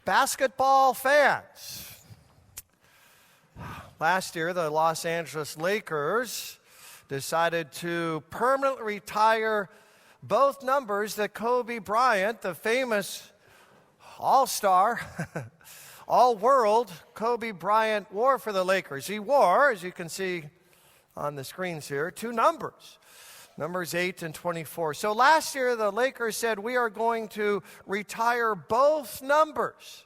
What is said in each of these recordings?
Basketball fans. Last year, the Los Angeles Lakers decided to permanently retire both numbers that Kobe Bryant, the famous all-star, all-world Kobe Bryant, wore for the Lakers. He wore, as you can see on the screens here, two numbers. Numbers 8 and 24. So last year, the Lakers said, we are going to retire both numbers.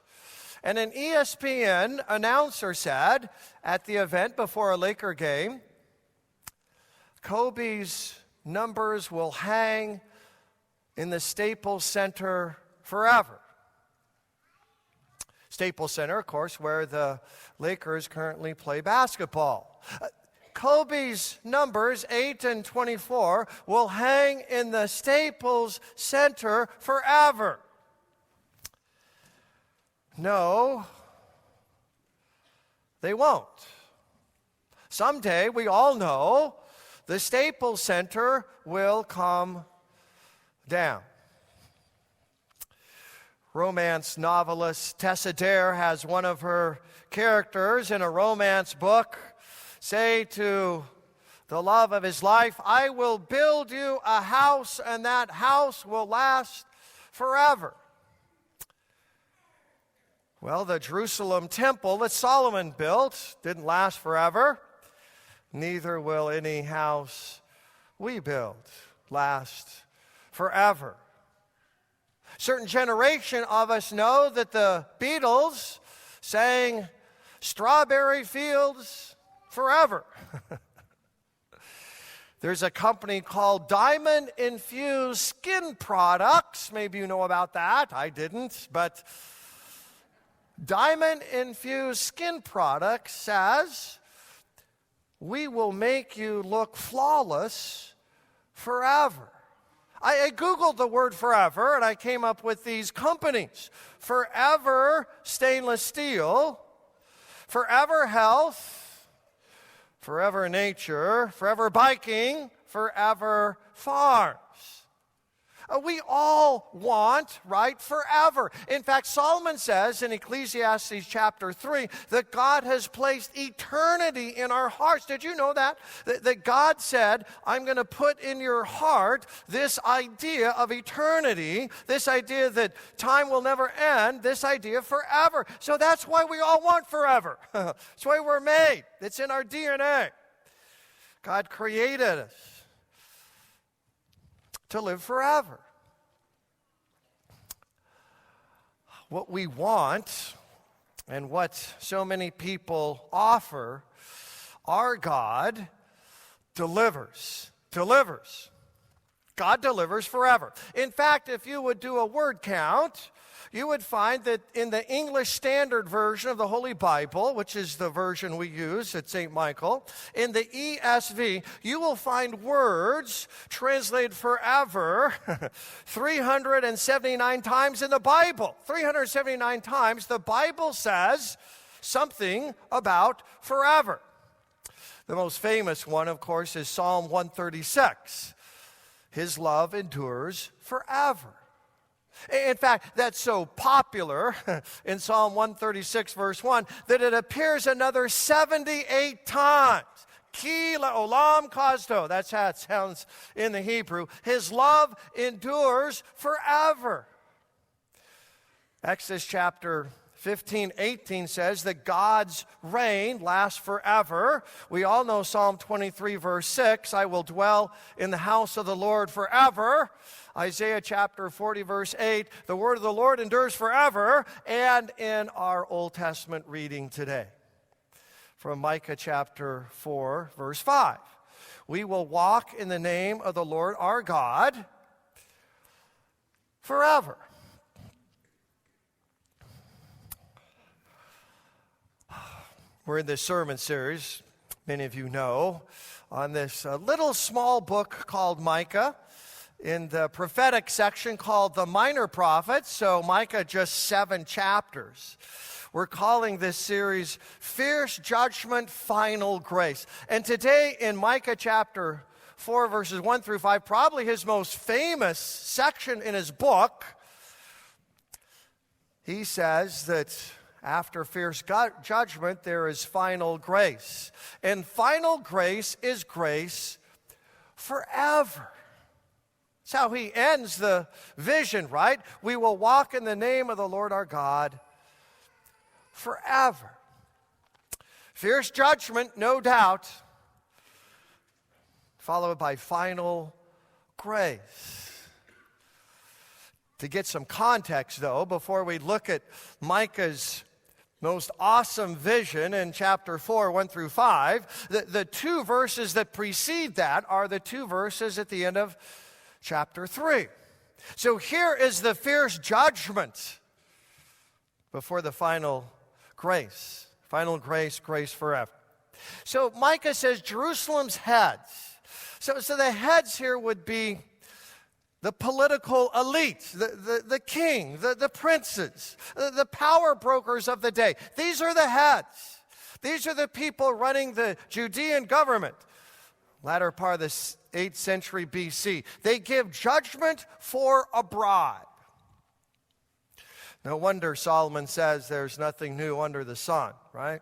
And an ESPN announcer said at the event before a Laker game, Kobe's numbers will hang in the Staples Center forever. Staples Center, of course, where the Lakers currently play basketball. Kobe's numbers, 8 and 24, will hang in the Staples Center forever. No, they won't. Someday, we all know, the Staples Center will come down. Romance novelist Tessa Dare has one of her characters in a romance book say to the love of his life, I will build you a house, and that house will last forever. Well, the Jerusalem temple that Solomon built didn't last forever. Neither will any house we build last forever. Certain generation of us know that the Beatles sang Strawberry Fields Forever. There's a company called Diamond Infused Skin Products. Maybe you know about that. I didn't, but Diamond Infused Skin Products says, we will make you look flawless forever. I Googled the word forever, and I came up with these companies. Forever Stainless Steel, Forever Health, Forever Nature, Forever Biking, Forever Farms. We all want, right, forever. In fact, Solomon says in Ecclesiastes chapter 3 that God has placed eternity in our hearts. Did you know that? That God said, I'm going to put in your heart this idea of eternity, this idea that time will never end, this idea of forever. So that's why we all want forever. That's why we're made. It's in our DNA. God created us to live forever. What we want and what so many people offer, our God delivers. God delivers forever. In fact, if you would do a word count, you would find that in the English Standard Version of the Holy Bible, which is the version we use at St. Michael, in the ESV, you will find words translated forever 379 times in the Bible. 379 times the Bible says something about forever. The most famous one, of course, is Psalm 136. His love endures forever. In fact, that's so popular in Psalm 136, verse 1, that it appears another 78 times. Ki le'olam kazdo. That's how it sounds in the Hebrew. His love endures forever. Exodus chapter 15:18 says that God's reign lasts forever. We all know Psalm 23, verse 6, I will dwell in the house of the Lord forever. Isaiah chapter 40, verse 8, the word of the Lord endures forever. And in our Old Testament reading today, from Micah chapter 4, verse 5, we will walk in the name of the Lord our God forever. We're in this sermon series, many of you know, on this little small book called Micah, in the prophetic section called the Minor Prophets. So Micah, just 7 chapters. We're calling this series Fierce Judgment, Final Grace. And today in Micah chapter 4, verses 1 through 5, probably his most famous section in his book, he says that after fierce judgment, there is final grace. And final grace is grace forever. That's how he ends the vision, right? We will walk in the name of the Lord our God forever. Fierce judgment, no doubt, followed by final grace. To get some context, though, before we look at Micah's most awesome vision in chapter 4, 1 through 5, the two verses that precede that are the two verses at the end of chapter 3. So here is the fierce judgment before the final grace. Final grace, grace forever. So Micah says Jerusalem's heads. So the heads here would be the political elite, the king, the princes, the power brokers of the day. These are the heads. These are the people running the Judean government. Latter part of the 8th century BC. They give judgment for a bribe. No wonder Solomon says there's nothing new under the sun, right?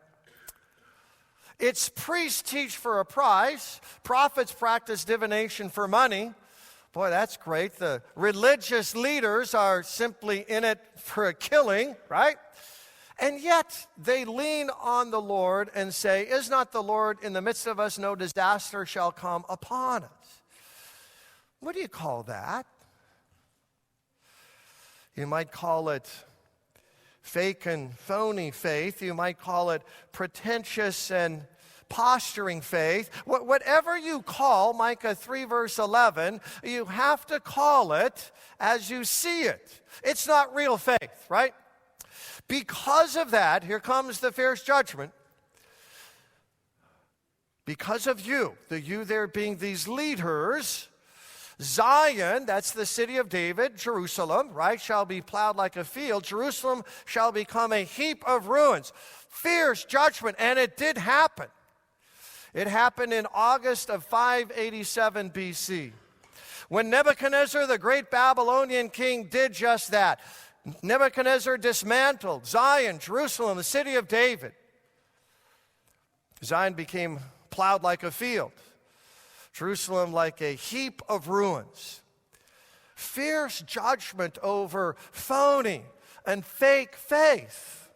Its priests teach for a price. Prophets practice divination for money. Boy, that's great. The religious leaders are simply in it for a killing, right? And yet they lean on the Lord and say, is not the Lord in the midst of us? No disaster shall come upon us. What do you call that? You might call it fake and phony faith. You might call it pretentious and posturing faith. Whatever you call Micah 3 verse 11, you have to call it as you see it. It's not real faith, right? Because of that, here comes the fierce judgment. Because of you, the you there being these leaders, Zion, that's the city of David, Jerusalem, right, shall be plowed like a field. Jerusalem shall become a heap of ruins. Fierce judgment, and it did happen. It happened in August of 587 BC. When Nebuchadnezzar, the great Babylonian king, did just that. Nebuchadnezzar dismantled Zion, Jerusalem, the city of David. Zion became plowed like a field. Jerusalem like a heap of ruins. Fierce judgment over phony and fake faith.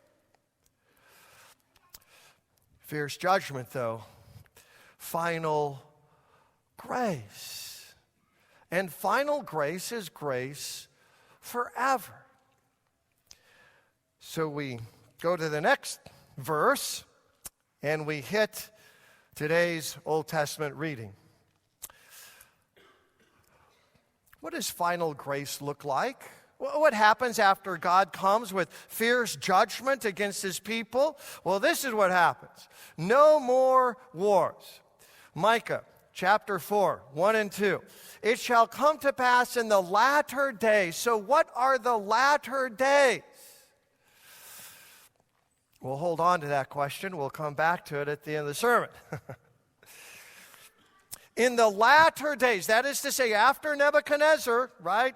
Fierce judgment, though. Final grace. And final grace is grace forever. So we go to the next verse and we hit today's Old Testament reading. What does final grace look like? What happens after God comes with fierce judgment against his people? Well, this is what happens. No more wars. Micah chapter 4, 1 and 2. It shall come to pass in the latter days. So what are the latter days? We'll hold on to that question. We'll come back to it at the end of the sermon. In the latter days, that is to say, after Nebuchadnezzar, right?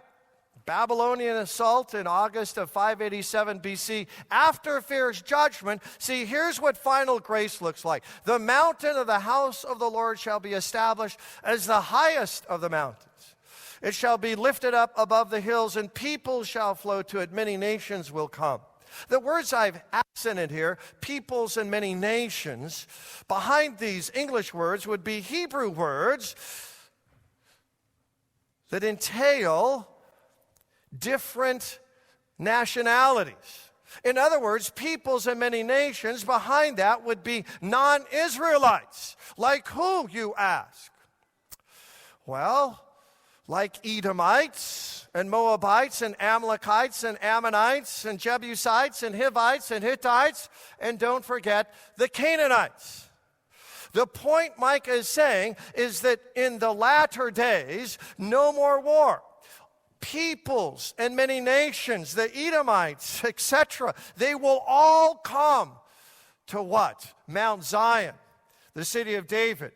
Babylonian assault in August of 587 BC, after fierce judgment, see, here's what final grace looks like. The mountain of the house of the Lord shall be established as the highest of the mountains. It shall be lifted up above the hills, and peoples shall flow to it. Many nations will come. The words I've accented here, peoples and many nations, behind these English words would be Hebrew words that entail different nationalities. In other words, peoples and many nations, behind that would be non-Israelites. Like who, you ask? Well, like Edomites and Moabites and Amalekites and Ammonites and Jebusites and Hivites and Hittites, and don't forget the Canaanites. The point Micah is saying is that in the latter days, no more war. Peoples and many nations, the Edomites, etc., they will all come to what? Mount Zion, the city of David,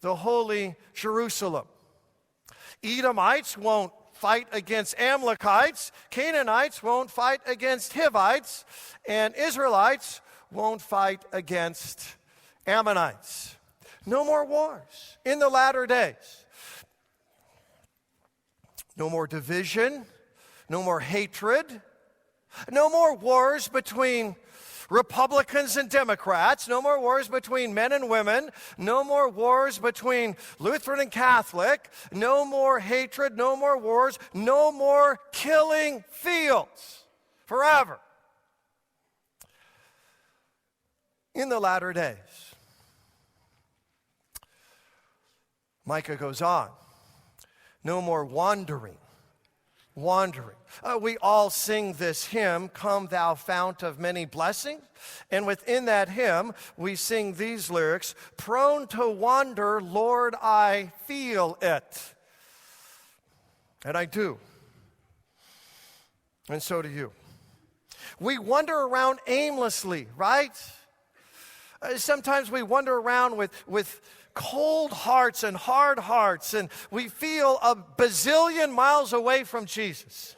the holy Jerusalem. Edomites won't fight against Amalekites, Canaanites won't fight against Hivites, and Israelites won't fight against Ammonites. No more wars in the latter days. No more division, no more hatred, no more wars between Republicans and Democrats, no more wars between men and women, no more wars between Lutheran and Catholic, no more hatred, no more wars, no more killing fields forever. In the latter days. Micah goes on. No more wandering. We all sing this hymn, Come Thou Fount of Many Blessings. And within that hymn, we sing these lyrics, Prone to wander, Lord, I feel it. And I do. And so do you. We wander around aimlessly, right? Sometimes we wander around with cold hearts and hard hearts, and we feel a bazillion miles away from Jesus.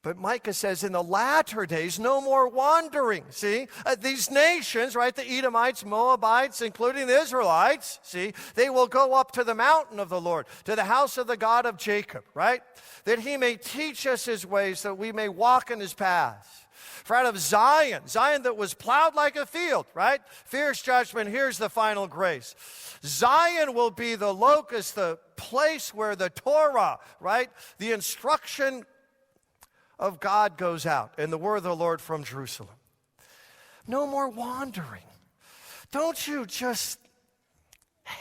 But Micah says in the latter days, no more wandering. See, these nations, right, the Edomites, Moabites, including the Israelites, see, they will go up to the mountain of the Lord, to the house of the God of Jacob, right, that he may teach us his ways, that we may walk in his paths. For out of Zion that was plowed like a field, right? Fierce judgment, here's the final grace. Zion will be the locus, the place where the Torah, right? The instruction of God goes out, and the word of the Lord from Jerusalem. No more wandering. Don't you just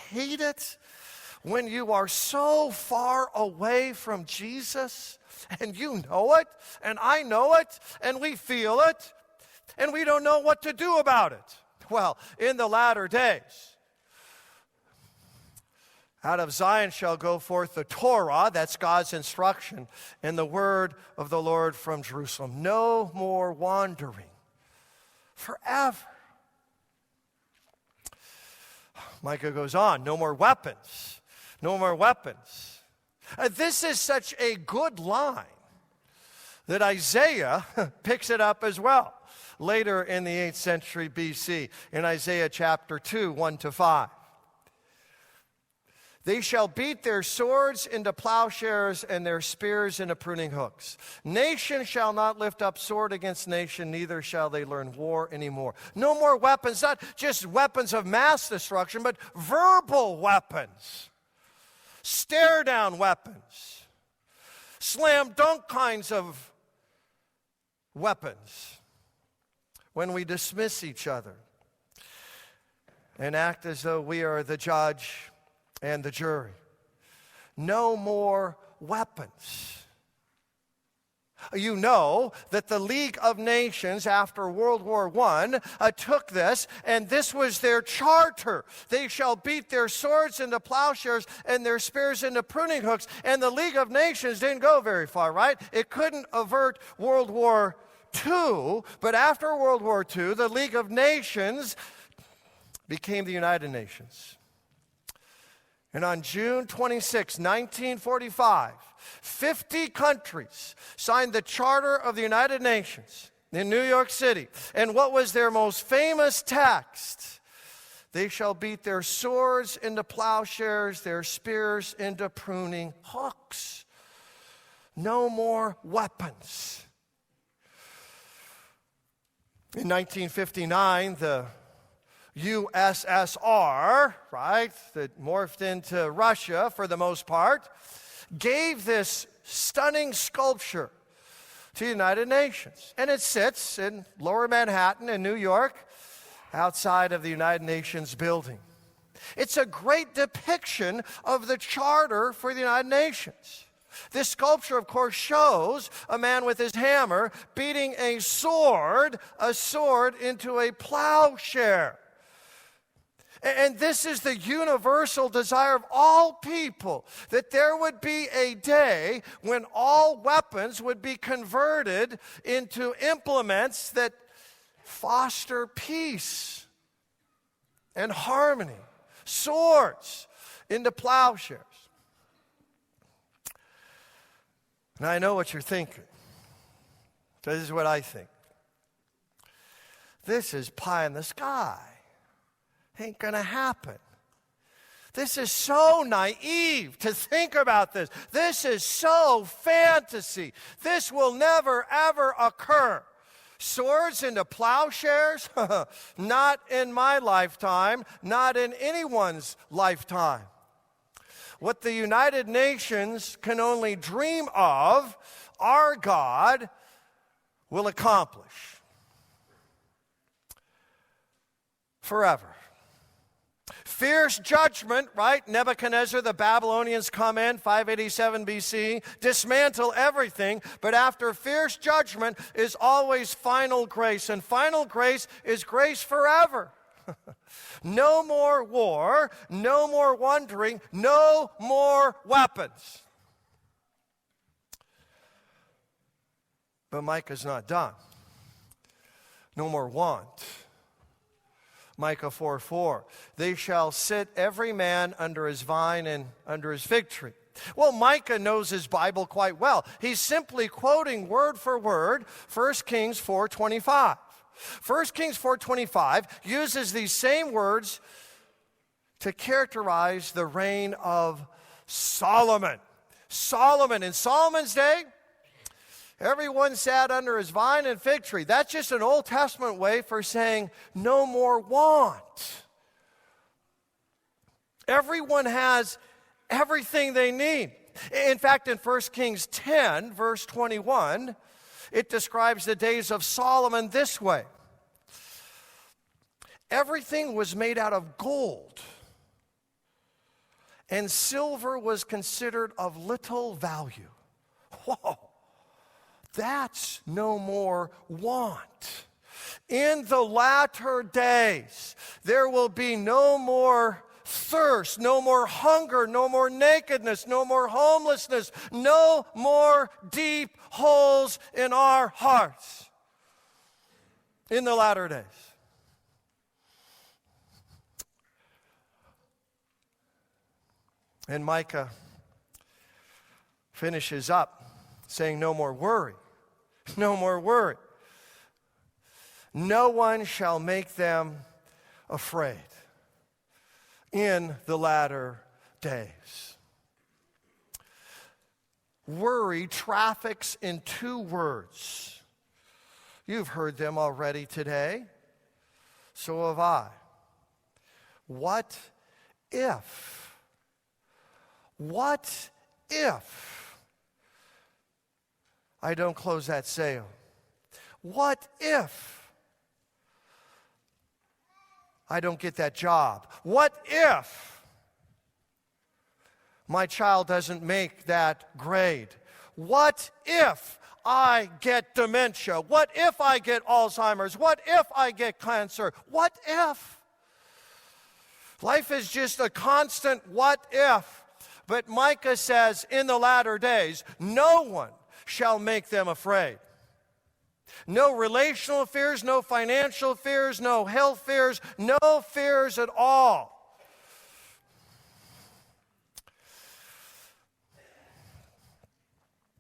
hate it when you are so far away from Jesus? And you know it, and I know it, and we feel it, and we don't know what to do about it. Well, in the latter days, out of Zion shall go forth the Torah, that's God's instruction, and the word of the Lord from Jerusalem. No more wandering forever. Micah goes on, no more weapons, no more weapons. This is such a good line that Isaiah picks it up as well later in the 8th century BC in Isaiah chapter 2, 1-5. They shall beat their swords into plowshares and their spears into pruning hooks. Nation shall not lift up sword against nation, neither shall they learn war anymore. No more weapons, not just weapons of mass destruction, but verbal weapons. Stare-down weapons, slam-dunk kinds of weapons when we dismiss each other and act as though we are the judge and the jury. No more weapons. You know that the League of Nations after World War I took this, and this was their charter. They shall beat their swords into plowshares and their spears into pruning hooks. And the League of Nations didn't go very far, right? It couldn't avert World War II, but after World War II, the League of Nations became the United Nations. And on June 26, 1945, 50 countries signed the Charter of the United Nations in New York City. And what was their most famous text? They shall beat their swords into plowshares, their spears into pruning hooks. No more weapons. In 1959, the USSR, right, that morphed into Russia for the most part, gave this stunning sculpture to the United Nations. And it sits in Lower Manhattan in New York, outside of the United Nations building. It's a great depiction of the Charter for the United Nations. This sculpture, of course, shows a man with his hammer beating a sword into a plowshare. And this is the universal desire of all people, that there would be a day when all weapons would be converted into implements that foster peace and harmony. Swords into plowshares. And I know what you're thinking. This is what I think. This is pie in the sky. Ain't gonna happen. This is so naive to think about this. This is so fantasy. This will never, ever occur. Swords into plowshares? Not in my lifetime, not in anyone's lifetime. What the United Nations can only dream of, our God will accomplish forever. Fierce judgment, right? Nebuchadnezzar, the Babylonians come in, 587 BC, dismantle everything, but after fierce judgment is always final grace, and final grace is grace forever. No more war, no more wandering, no more weapons. But Micah's not done. No more want. Micah 4:4. They shall sit every man under his vine and under his fig tree. Well, Micah knows his Bible quite well. He's simply quoting word for word 1 Kings 4:25. 1 Kings 4:25 uses these same words to characterize the reign of Solomon. Solomon, in Solomon's day, everyone sat under his vine and fig tree. That's just an Old Testament way for saying no more want. Everyone has everything they need. In fact, in 1 Kings 10, verse 21, it describes the days of Solomon this way. Everything was made out of gold, and silver was considered of little value. Whoa! That's no more want. In the latter days, there will be no more thirst, no more hunger, no more nakedness, no more homelessness, no more deep holes in our hearts. In the latter days. And Micah finishes up saying no more worry. No more worry. No one shall make them afraid in the latter days. Worry traffics in two words. You've heard them already today. So have I. What if? What if I don't close that sale? What if I don't get that job? What if my child doesn't make that grade? What if I get dementia? What if I get Alzheimer's? What if I get cancer? What if? Life is just a constant what if. But Micah says in the latter days, no one shall make them afraid. No relational fears, no financial fears, no health fears, no fears at all.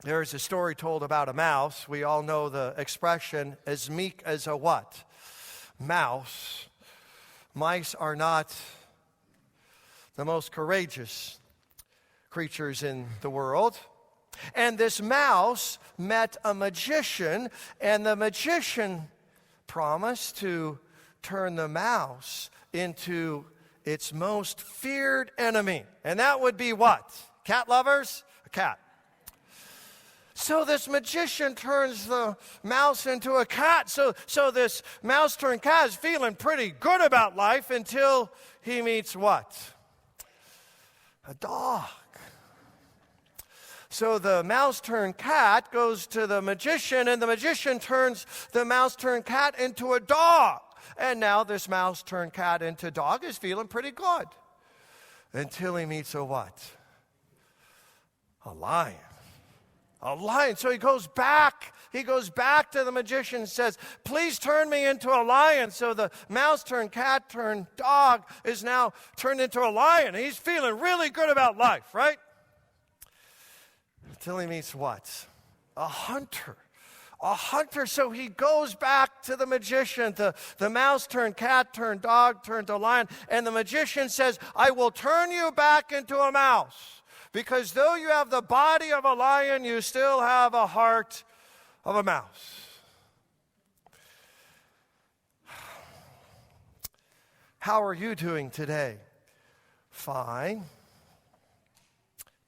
There's a story told about a mouse. We all know the expression, as meek as a what? Mouse. Mice are not the most courageous creatures in the world. And this mouse met a magician, and the magician promised to turn the mouse into its most feared enemy. And that would be what? Cat lovers? A cat. So this magician turns the mouse into a cat. So this mouse-turned cat is feeling pretty good about life until he meets what? A dog. So the mouse-turned cat goes to the magician, and the magician turns the mouse-turned cat into a dog. And now this mouse-turned cat into dog is feeling pretty good. Until he meets a what? A lion. A lion. So he goes back to the magician and says, please turn me into a lion. So the mouse-turned cat turned dog is now turned into a lion. He's feeling really good about life, right? Until he meets what? a hunter. A hunter, so he goes back to the magician. The mouse turned cat, turned dog, turned to lion. And the magician says, I will turn you back into a mouse. Because though you have the body of a lion, you still have a heart of a mouse. How are you doing today? Fine.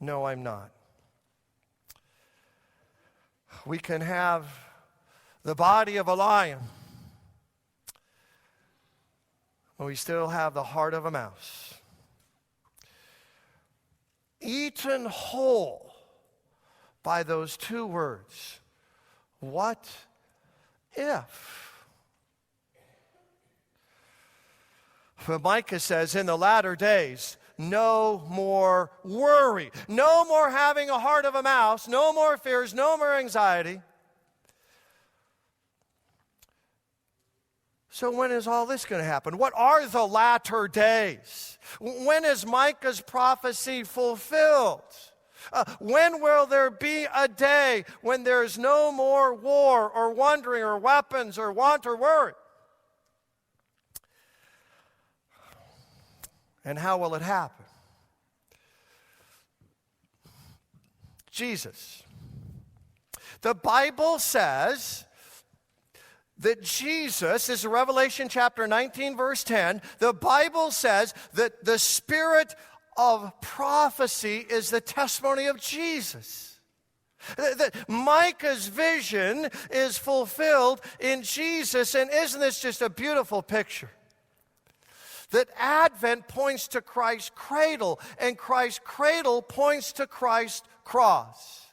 No, I'm not. We can have the body of a lion, but we still have the heart of a mouse. Eaten whole by those two words. What if? But Micah says, in the latter days, no more worry. No more having a heart of a mouse. No more fears. No more anxiety. So when is all this going to happen? What are the latter days? When is Micah's prophecy fulfilled? When will there be a day when there's no more war or wandering or weapons or want or worry? And how will it happen? Jesus. The Bible says that Jesus, this is Revelation chapter 19, verse 10, the Bible says that the spirit of prophecy is the testimony of Jesus. That Micah's vision is fulfilled in Jesus, and isn't this just a beautiful picture? That Advent points to Christ's cradle, and Christ's cradle points to Christ's cross.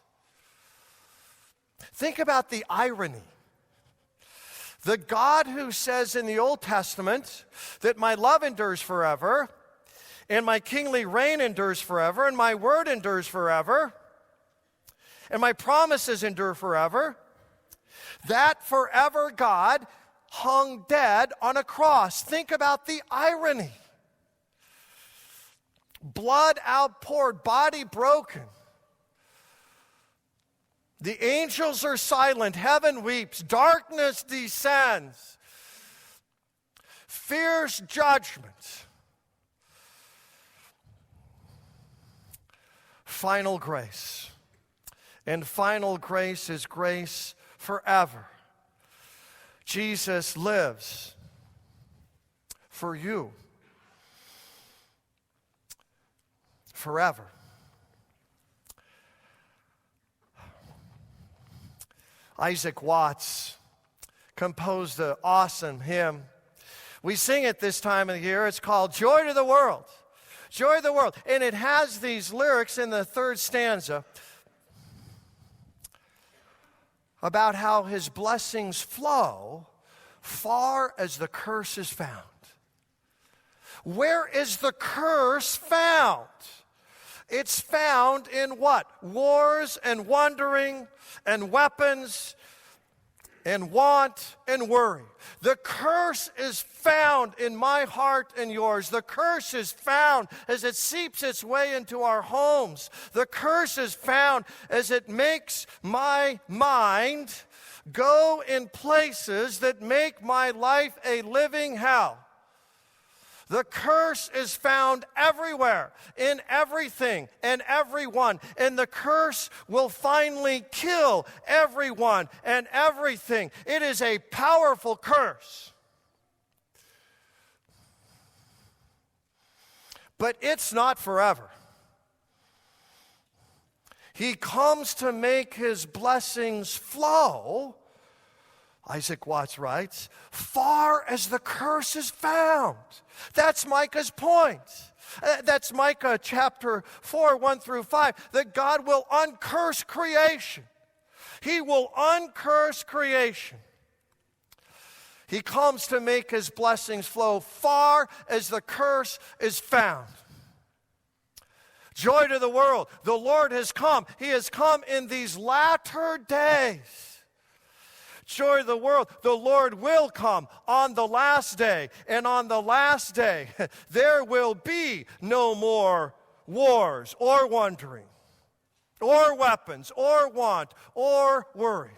Think about the irony. The God who says in the Old Testament that my love endures forever, and my kingly reign endures forever, and my word endures forever, and my promises endure forever, that forever God hung dead on a cross. Think about the irony. Blood outpoured, body broken. The angels are silent, heaven weeps, darkness descends. Fierce judgment. Final grace. And final grace is grace forever. Jesus lives for you forever. Isaac Watts composed an awesome hymn. We sing it this time of the year. It's called Joy to the World. Joy to the World. And it has these lyrics in the third stanza about how his blessings flow far as the curse is found. Where is the curse found? It's found in what? Wars and wandering and weapons and want and worry. The curse is found in my heart and yours. The curse is found as it seeps its way into our homes. The curse is found as it makes my mind go in places that make my life a living hell. The curse is found everywhere, in everything and everyone. And the curse will finally kill everyone and everything. It is a powerful curse. But it's not forever. He comes to make his blessings flow, Isaac Watts writes, far as the curse is found. That's Micah's point. That's Micah chapter 4, 1 through 5, that God will uncurse creation. He will uncurse creation. He comes to make his blessings flow far as the curse is found. Joy to the world. The Lord has come. He has come in these latter days. Joy to the world. The Lord will come on the last day. And on the last day, there will be no more wars or wandering. or weapons, or want, or worry.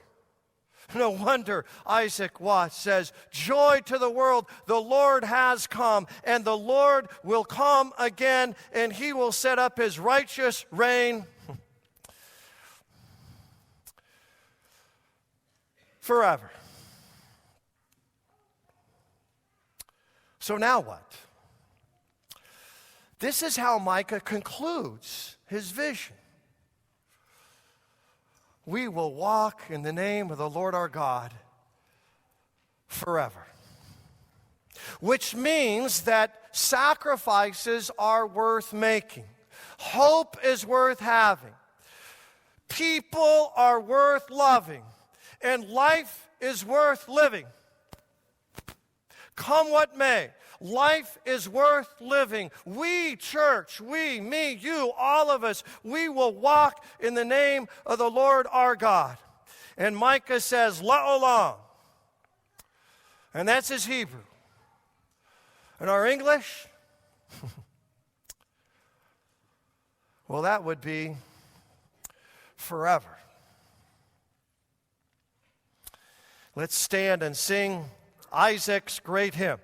No wonder Isaac Watts says, joy to the world, the Lord has come, and the Lord will come again, and he will set up his righteous reign forever. So now what? This is how Micah concludes his vision. We will walk in the name of the Lord our God forever. Which means that sacrifices are worth making. Hope is worth having. People are worth loving. And life is worth living. Come what may, life is worth living. We, church, we, me, you, all of us, we will walk in the name of the Lord our God. And Micah says, La'olam. And that's his Hebrew. And our English? Well, that would be forever. Let's stand and sing Isaac's great hymn.